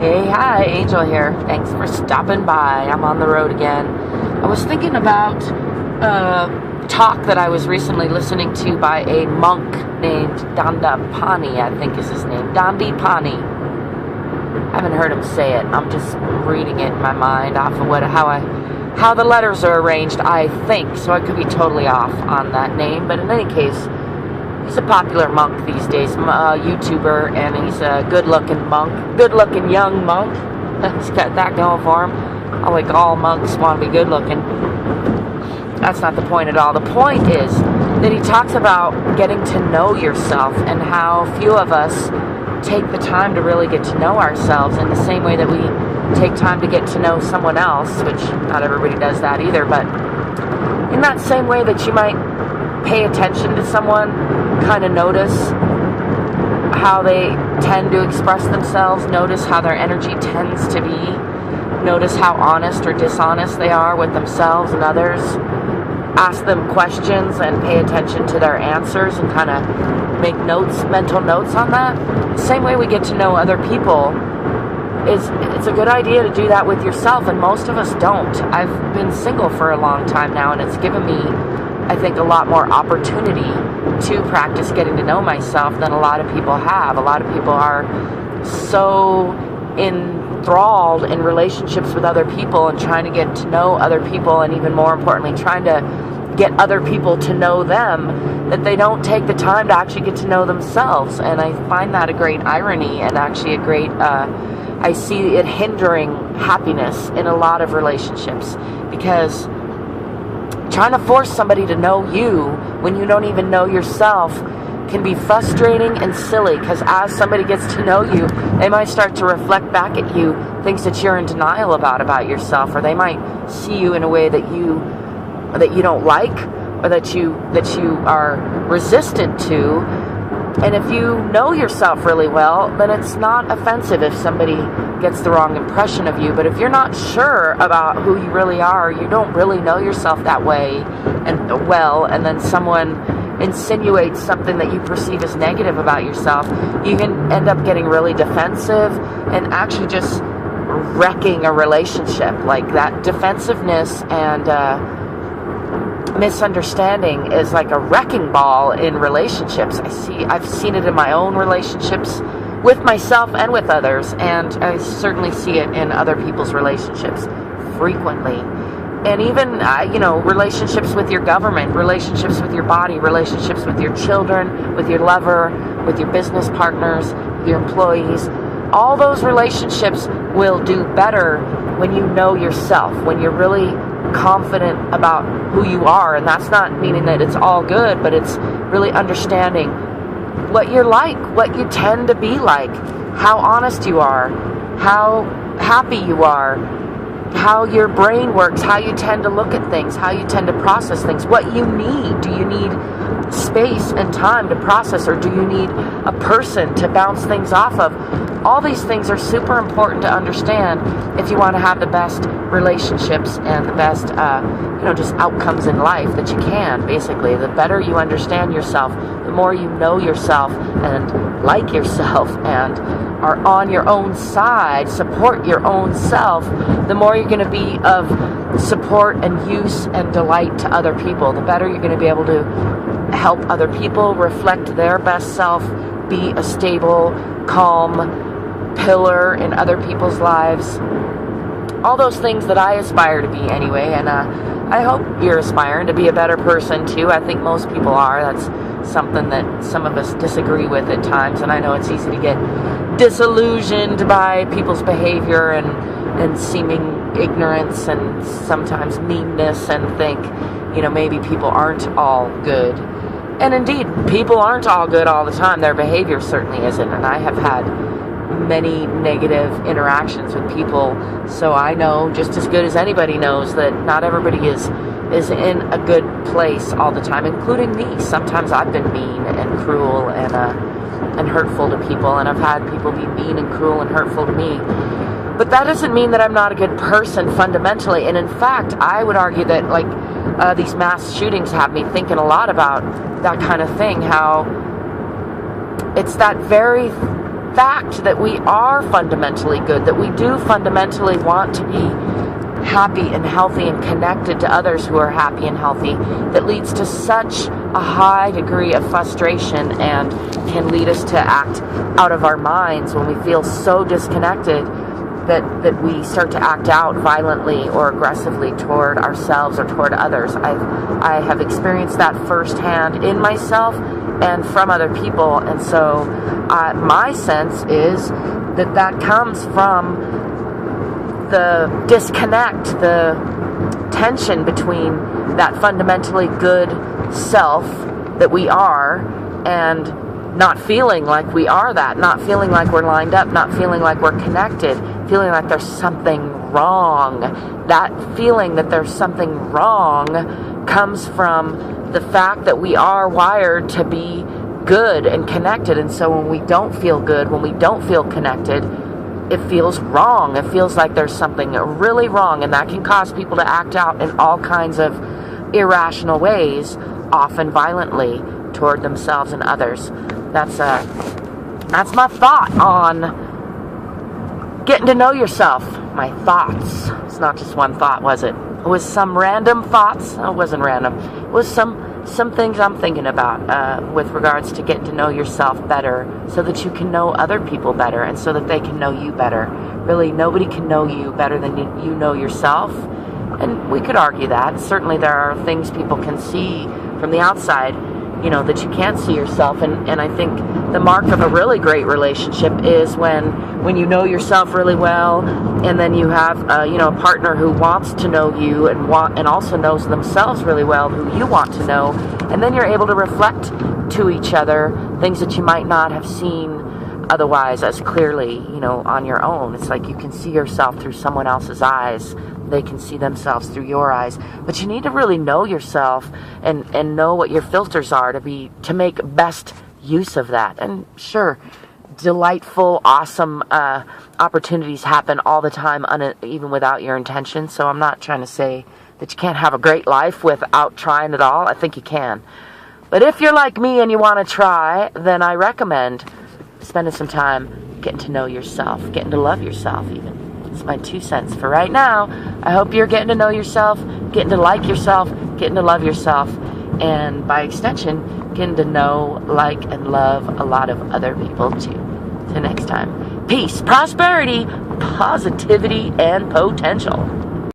Hey, hi, Angel here. Thanks for stopping by. I'm on the road again. I was thinking about a talk that I was recently listening to by a monk named Dandipani, I think is his name. Dandipani. I haven't heard him say it. I'm just reading it in my mind off of how the letters are arranged, I think. So I could be totally off on that name. But in any case, he's a popular monk these days, YouTuber, and he's a good-looking monk, good-looking young monk. He's got that going for him. I like all monks want to be good-looking. That's not the point at all. The point is that he talks about getting to know yourself and how few of us take the time to really get to know ourselves in the same way that we take time to get to know someone else, which not everybody does that either, but in that same way that you might pay attention to someone, kind of notice how they tend to express themselves, notice how their energy tends to be, notice how honest or dishonest they are with themselves and others, ask them questions and pay attention to their answers and kind of make notes, mental notes on that. The same way we get to know other people, it's a good idea to do that with yourself, and most of us don't. I've been single for a long time now, and it's given me, I think, a lot more opportunity to practice getting to know myself than a lot of people have. A lot of people are so enthralled in relationships with other people and trying to get to know other people, and even more importantly, trying to get other people to know them, that they don't take the time to actually get to know themselves. And I find that a great irony, and actually a great, I see it hindering happiness in a lot of relationships, because trying to force somebody to know you when you don't even know yourself can be frustrating and silly, because as somebody gets to know you, they might start to reflect back at you things that you're in denial about yourself, or they might see you in a way that you don't like, or that you are resistant to. And if you know yourself really well, then it's not offensive if somebody gets the wrong impression of you. But if you're not sure about who you really are, you don't really know yourself that way and well, and then someone insinuates something that you perceive as negative about yourself, you can end up getting really defensive and actually just wrecking a relationship. Like, that defensiveness and misunderstanding is like a wrecking ball in relationships. I've seen it in my own relationships with myself and with others, and I certainly see it in other people's relationships frequently. And even relationships with your government, relationships with your body, relationships with your children, with your lover, with your business partners, with your employees. All those relationships will do better when you know yourself, when you're really confident about who you are. And that's not meaning that it's all good, but it's really understanding what you're like, what you tend to be like, how honest you are, how happy you are, how your brain works, how you tend to look at things, how you tend to process things, what you need. Do you need space and time to process, or do you need a person to bounce things off of? All these things are super important to understand if you want to have the best relationships and the best, just outcomes in life that you can. Basically, the better you understand yourself, the more you know yourself and like yourself and are on your own side, support your own self, the more you're going to be of support and use and delight to other people. The better you're going to be able to help other people reflect their best self, be a stable, calm pillar in other people's lives. All those things that I aspire to be anyway, and I hope you're aspiring to be a better person too. I think most people are. That's something that some of us disagree with at times, and I know it's easy to get disillusioned by people's behavior and seeming ignorance and sometimes meanness, and think, maybe people aren't all good. And indeed, people aren't all good all the time. Their behavior certainly isn't, and I have had many negative interactions with people, so I know just as good as anybody knows that not everybody is in a good place all the time, including me. Sometimes I've been mean and cruel and hurtful to people, and I've had people be mean and cruel and hurtful to me. But that doesn't mean that I'm not a good person fundamentally. And in fact, I would argue that these mass shootings have me thinking a lot about that kind of thing, how it's that very fact that we are fundamentally good, that we do fundamentally want to be happy and healthy and connected to others who are happy and healthy, that leads to such a high degree of frustration and can lead us to act out of our minds when we feel so disconnected that we start to act out violently or aggressively toward ourselves or toward others. I have experienced that firsthand in myself and from other people, and so my sense is that comes from the disconnect, the tension between that fundamentally good self that we are and not feeling like we are that, not feeling like we're lined up, not feeling like we're connected, feeling like there's something wrong. That feeling that there's something wrong comes from the fact that we are wired to be good and connected, and so when we don't feel good, when we don't feel connected, it feels wrong. It feels like there's something really wrong, and that can cause people to act out in all kinds of irrational ways, often violently, toward themselves and others. That's my thought on getting to know yourself. My thoughts. It's not just one thought, was it? It was some random thoughts. Oh, it wasn't random. It was some things I'm thinking about with regards to getting to know yourself better so that you can know other people better and so that they can know you better. Really, nobody can know you better than you know yourself. And we could argue that. Certainly there are things people can see from the outside, that you can't see yourself. And I think the mark of a really great relationship is when you know yourself really well, and then you have a partner who wants to know you and also knows themselves really well, who you want to know, and then you're able to reflect to each other things that you might not have seen otherwise as clearly, on your own. It's like you can see yourself through someone else's eyes. They can see themselves through your eyes. But you need to really know yourself and know what your filters are to make best use of that. And sure, delightful, awesome opportunities happen all the time, even without your intention. So I'm not trying to say that you can't have a great life without trying at all. I think you can. But if you're like me and you want to try, then I recommend spending some time getting to know yourself, getting to love yourself even. It's my 2 cents for right now. I hope you're getting to know yourself, getting to like yourself, getting to love yourself, and by extension, getting to know, like, and love a lot of other people too. Till next time, peace, prosperity, positivity, and potential.